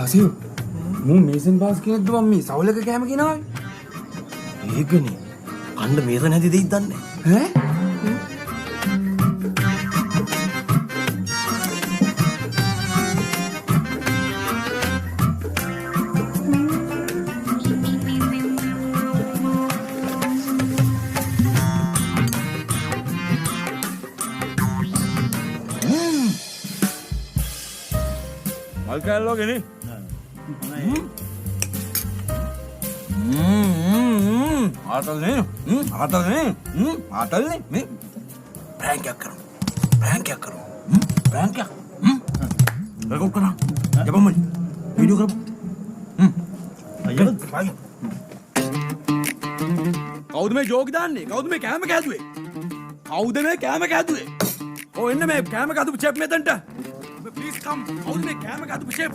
බාසියෝ මූ මේසන් බාස් කෙනෙක්ද මම මේ සවලක කෑම ගෙනාවේ. ඒකනේ. අන්න මේසන් හැදි දෙයිද දන්නේ. ඈ? මල් කෑල්ලෝ ගෙනේ. ආතල්නේ. ආතල්නේ. මේ ප්‍රෑන්ක් එකක් කරමු. ප්‍රෑන්ක් එකක් කරමු. ප්‍රෑන්ක් එකක්. රෙකෝඩ් කරා. යපම්මනි. වීඩියෝ කරමු. අයියෝ. කවුද මේ ජෝක් දාන්නේ? කවුද මේ කෑම කෑදුවේ? කවුද මේ කෑම කෑදුවේ? ඔව් එන්න මේ කෑම කෑදුපු චෙෆ් මෙතනට. Please come. කවුද මේ කෑම කෑදුපු chef?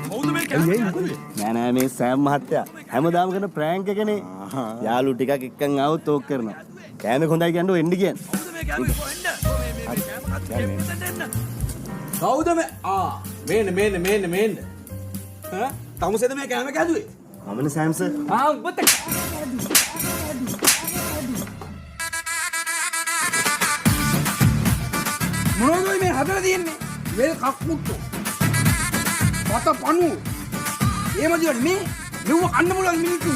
කවුද මේ කෑම කෑදුවේ? නෑ මේ සෑම් මහත්තයා හැමදාම කරන ප්‍රෑන්ක් එකනේ. යාළු ටිකක් එක්කන් ආවොත් ඕක කරනවා. කෑමක් හොඳයි කියන්නේ ඔය එන්න කියන්නේ. කවුද මේ කෑම කොහෙන්ද? මේ කෑම කෑදුපු chef මෙතනට එන්න. කවුද මේ මේන්න. ඈ? තමුසෙද මේ කෑම කෑදුවේ? මමනේ සෑම් සර්. උඹත් මොනවද මේ හදලා තියෙන්නේ? වෙල් කක්මුට්ටු. පත පණු. එහෙම දිවට මේ මෙව කන්න පුළුවන් මිනිත්තු.